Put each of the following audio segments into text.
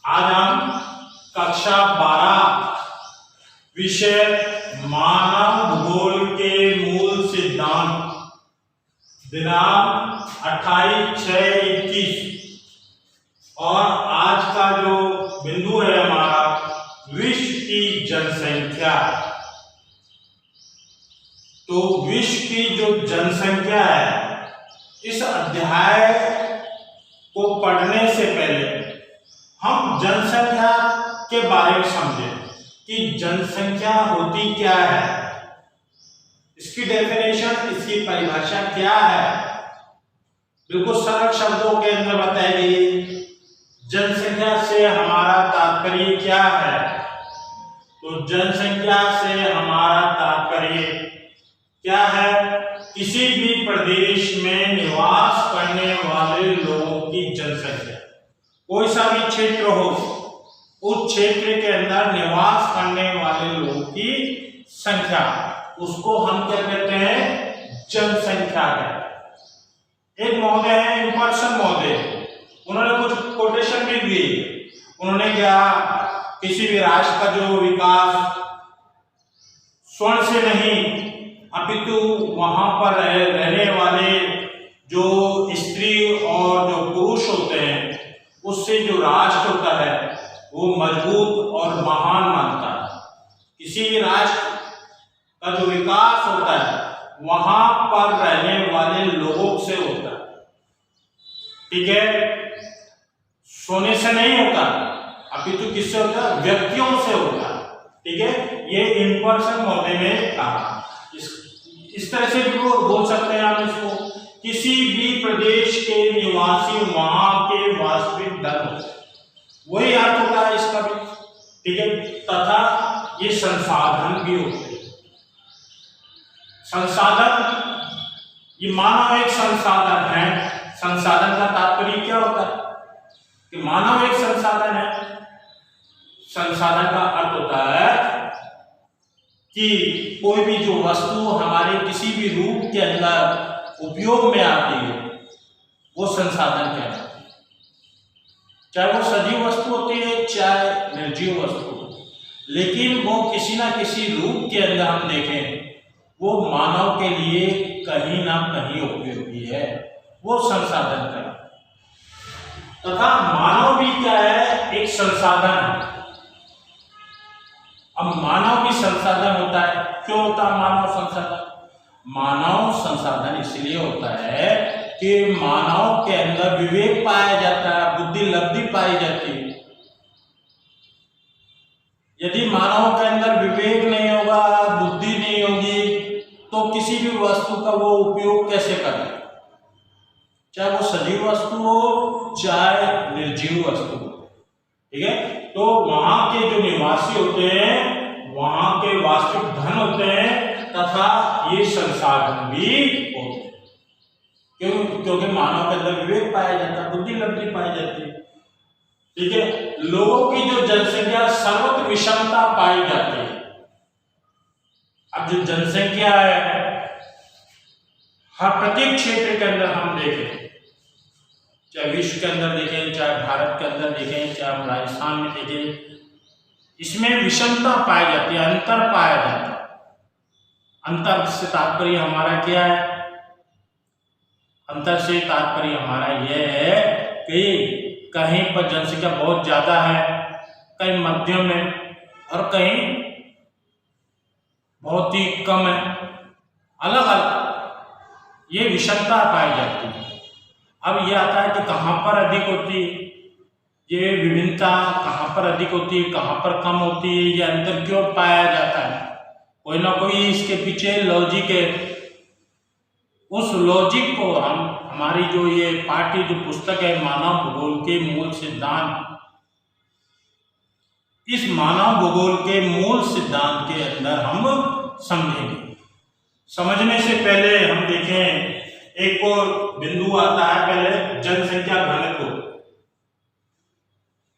आज हम कक्षा 12 विषय मानव भूगोल के मूल सिद्धांत दिनांक 28/6/21 और आज का जो बिंदु है हमारा विश्व की जनसंख्या। तो विश्व की जो जनसंख्या है, इस अध्याय को पढ़ने से पहले हम जनसंख्या के बारे में समझें कि जनसंख्या होती क्या है, इसकी डेफिनेशन, इसकी परिभाषा क्या है। बिल्कुल सरल शब्दों के अंदर बताई गई। जनसंख्या से हमारा तात्पर्य क्या है? तो जनसंख्या से हमारा तात्पर्य क्या है? किसी भी प्रदेश में निवास करने वाले लोगों की जनसंख्या। कोई सा भी क्षेत्र हो, उस क्षेत्र के अंदर निवास करने वाले लोगों की संख्या, उसको हम क्या कहते हैं? जनसंख्या कहते हैं। एक महोदय है इम्पर्सन महोदय, उन्होंने कुछ कोटेशन भी दिए। उन्होंने क्या, किसी भी राष्ट्र का जो विकास स्वर्ण से नहीं अपितु वहां पर रहने वाले जो स्त्री और जो पुरुष होते हैं, उससे जो राष्ट्र होता है वो मजबूत और महान मानता है। किसी भी राष्ट्र का जो विकास होता है वहां पर रहने वाले लोगों से होता है। ठीक है, सोने से नहीं होता, अपितु किससे होता है? व्यक्तियों से होता है। ठीक है, ये इम्पर्सन महोदय ने कहा। इस तरह से भी बोल सकते हैं आप इसको, किसी भी प्रदेश के निवासी वहां के वास्तविक धन होते हैं, वही अर्थ होता है इसका भी। ठीक है, तथा ये संसाधन भी होते हैं। संसाधन, ये मानव एक संसाधन है। संसाधन का तात्पर्य क्या होता है? कि मानव एक संसाधन है। संसाधन का अर्थ होता है कि कोई भी जो वस्तु हमारे किसी भी रूप के अंदर उपयोग में आती है, वो संसाधन कहलाती है। चाहे वो सजीव वस्तु होती है, चाहे निर्जीव वस्तु, लेकिन वो किसी ना किसी रूप के अंदर हम देखें, वो मानव के लिए कहीं ना कहीं उपयोगी है, वो संसाधन का। तथा मानव भी क्या है? एक संसाधन है। अब मानव भी संसाधन होता है। क्यों होता है मानव संसाधन? मानव संसाधन इसलिए होता है कि मानव के अंदर विवेक पाया जाता है, बुद्धि लब्धि पाई जाती है। यदि मानव के अंदर विवेक नहीं होगा, बुद्धि नहीं होगी, तो किसी भी वस्तु का वो उपयोग कैसे करें? चाहे वो सजीव वस्तु हो, चाहे निर्जीव वस्तु हो। ठीक है, तो वहां के जो निवासी होते हैं, वहां के वास्तविक धन होते हैं, तथा ये संसाधन भी होते हैं। क्यों? क्योंकि मानव के अंदर विवेक पाया जाता है, बुद्धि लब्धि पाई जाती है। ठीक है, लोगों की जो जनसंख्या सर्वत्र विषमता पाई जाती है। अब जो जनसंख्या है, हर प्रत्येक क्षेत्र के अंदर हम देखें, चाहे विश्व के अंदर देखें, चाहे भारत के अंदर देखें, चाहे हम राजस्थान में देखें, इसमें विषमता पाई जाती है, अंतर पाया जाता है। अंतर से तात्पर्य हमारा क्या है? अंतर से तात्पर्य हमारा यह है कि कहीं पर जनसंख्या बहुत ज्यादा है, कहीं मध्यम है, और कहीं बहुत ही कम है। अलग अलग ये विषमता पाई जाती है। अब ये आता है कि कहाँ पर अधिक होती है, ये विभिन्नता कहाँ पर अधिक होती है, कहाँ पर कम होती है, ये अंतर क्यों पाया जाता है? कोई ना कोई इसके पीछे लॉजिक है। उस लॉजिक को हम, हमारी जो ये पाठ्य जो पुस्तक है मानव भूगोल के मूल सिद्धांत, इस मानव भूगोल के मूल सिद्धांत के अंदर हम समझेंगे। समझने से पहले हम देखें, एक और बिंदु आता है, पहले जनसंख्या घनत्व।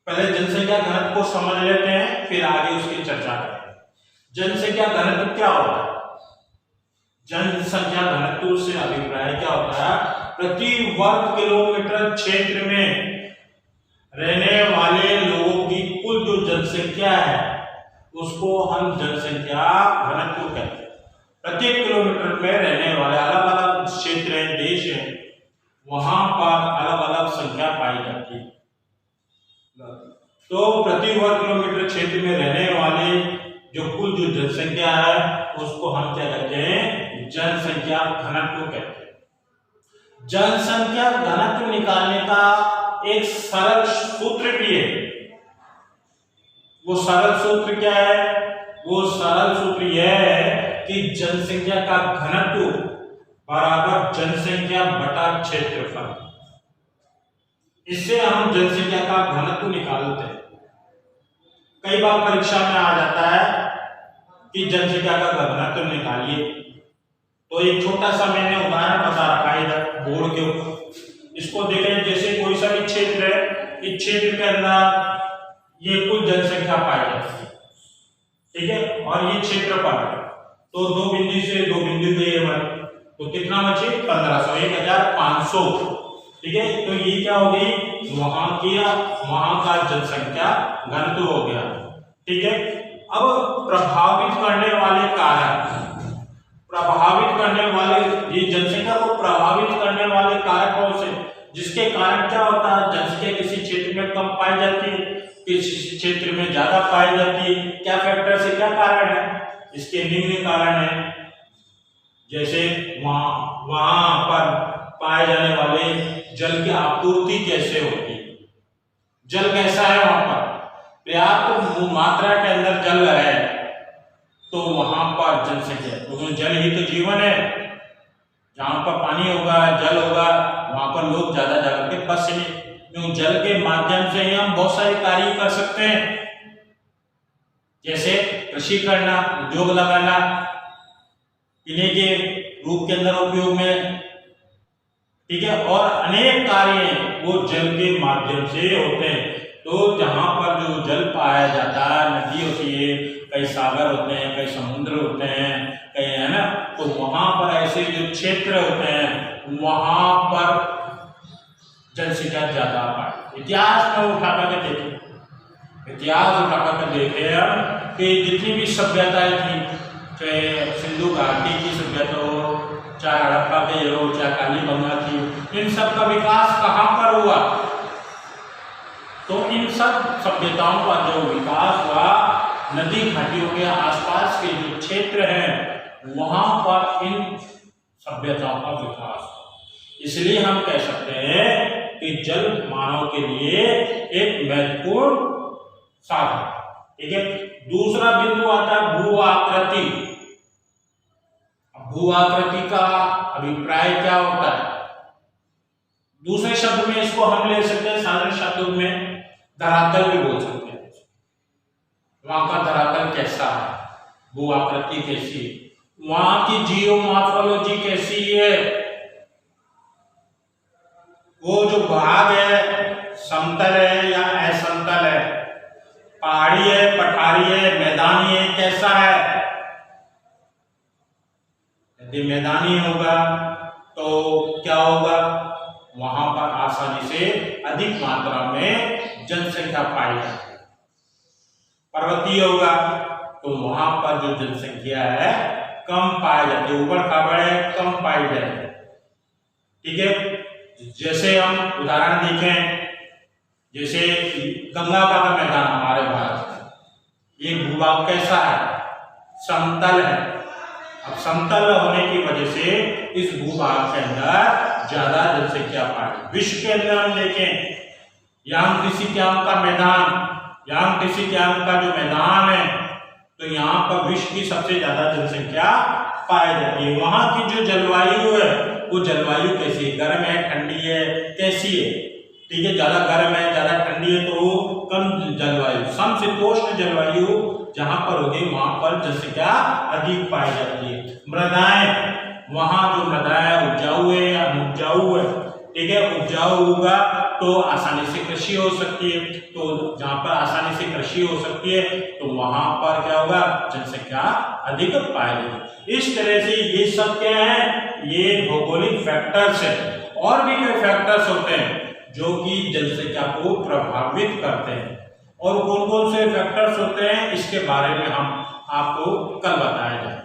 पहले जनसंख्या घनत्व को समझ लेते हैं, फिर आगे उसकी चर्चा करें। जनसंख्या घनत्व क्या होता है? जनसंख्या घनत्व से अभिप्राय क्या होता है? प्रति वर्ग किलोमीटर क्षेत्र में रहने वाले लोगों की कुल जो जनसंख्या है उसको हम जनसंख्या घनत्व कहते हैं। प्रत्येक किलोमीटर में रहने वाले अलग अलग क्षेत्र हैं, देश है, वहां पर अलग अलग संख्या पाई जाती है। तो प्रति वर्ग किलोमीटर क्षेत्र में रहने वाले जो कुल जो जनसंख्या है उसको हम क्या कहते हैं? जनसंख्या घनत्व कहते हैं। जनसंख्या घनत्व निकालने का एक सरल सूत्र भी है। वो सरल सूत्र क्या है? वो सरल सूत्र यह है कि जनसंख्या का घनत्व बराबर जनसंख्या बटा क्षेत्रफल। इससे हम जनसंख्या का घनत्व निकालते हैं। कई बार परीक्षा में आ जाता है कि जनसंख्या का घनत्व निकालिए, तो एक छोटा सा मैंने उदाहरण बता रखा है इधर बोर्ड के ऊपर। इसको देखें, जैसे कोई सा भी क्षेत्र है, इस क्षेत्र के अंदर ये कुल जनसंख्या पाई जाती है, ठीक है, और ये क्षेत्रफल है। तो दो बिंदु से दो बिंदु गए बने, तो कितना बचे? 1500, 1500, ठीक है। तो ये क्या हो गई? वहां का जनसंख्या घनत्व हो गया, ठीक है। अब प्रभावित करने वाले कारक, प्रभावित करने वाले, ये जनसंख्या को प्रभावित करने वाले कारक कौन से? जिसके कारण क्या होता है? जनसंख्या किसी क्षेत्र में कम पाई जाती है, किसी क्षेत्र में ज्यादा पाई जाती है। क्या फैक्टर से क्या कारण है? इसके निम्न कारण है। जैसे वहां पर पाए जाने वाले जल की आपूर्ति कैसे होती है, जल कैसा है, वहां पर पर्याप्त मात्रा के अंदर जल है, तो वहां पर जनसंख्या, क्योंकि जल ही तो जीवन है। जहां पर पानी होगा, जल होगा, वहां पर लोग ज्यादा जाकर के बसेंगे, क्योंकि जल के माध्यम से ही हम बहुत सारे कार्य कर सकते हैं, जैसे कृषि करना, उद्योग लगाना, पीने के रूप के अंदर उपयोग में, ठीक है, और अनेक कार्य वो जल के माध्यम से होते हैं। तो जहां पर जो जल पाया जाता है, नदी होती है, कई सागर होते हैं, कई समुद्र होते हैं, कई, है ना, तो वहां पर ऐसे जो क्षेत्र होते हैं वहां पर जनसंख्या ज्यादा पाए। इतिहास में उठा कर देखें, इतिहास उठा कर देखें हम कि जितनी भी सभ्यताएं थी, चाहे सिंधु घाटी की सभ्यता हो, चाहे हड़प्पा के हो, चाहे कालीबंगा की, इन सब का विकास कहाँ पर हुआ? तो इन सब सभ्यताओं का जो विकास हुआ नदी घाटियों के आसपास के जो क्षेत्र हैं वहां पर इन सभ्यताओं का विकास हुआ। इसलिए हम कह सकते हैं कि जल मानव के लिए एक महत्वपूर्ण साधन, ठीक है। दूसरा बिंदु आता है भू आकृति। भू आकृति का अभिप्राय क्या होता है? दूसरे शब्द में इसको हम ले सकते हैं, साधारण शब्दों में धरातल भी बोल सकते हैं। वहां का धरातल कैसा है, भू आकृति कैसी, वहां की जियोमॉर्फोलॉजी कैसी है, वो जो भाग है समतल है या असमतल है, पहाड़ी है, पठारी है, मैदानी है, कैसा है। यदि मैदानी होगा तो क्या होगा? वहां पर आसानी से अधिक मात्रा में जनसंख्या पाई जाती है। पर्वतीय होगा तो वहां पर जो जनसंख्या है कम पाई जाती है, ऊबड़ खाबड़ है, कम पाई जाती है, ठीक है। जैसे हम उदाहरण देखें, जैसे गंगा का मैदान हमारे भारत में, ये भूभाग कैसा है? समतल है। अब समतल होने की वजह से इस भूभाग के अंदर ज्यादा जनसंख्या पाई। विश्व के अंदर हम देखें, यांग का मैदान, यांग का जो मैदान है, तो यहाँ पर विश्व की सबसे ज्यादा जनसंख्या पाई जाती है। वहां की जो जलवायु है वो जलवायु कैसी है? गर्म है, ठंडी है, कैसी है? ठीक है, ज्यादा गर्म है, ज्यादा ठंडी है, तो कम जलवायु, समशीतोष्ण जलवायु जहां पर होगी वहां पर जनसंख्या अधिक पाई जाती है। मृदाएं, वहां जो मृदाएं उपजाऊ है या अनुपजाऊ है, ठीक है, उपजाऊ होगा तो आसानी से कृषि हो सकती है, तो जहां पर आसानी से कृषि हो सकती है तो वहां पर क्या होगा? जनसंख्या अधिक पाई जाएगी। इस तरह से ये सब क्या है? ये भौगोलिक फैक्टर्स है। और भी कई फैक्टर्स होते हैं जो कि जनसंख्या को प्रभावित करते हैं। और कौन कौन से फैक्टर्स होते हैं इसके बारे में हम आपको कल बताया जाएगा।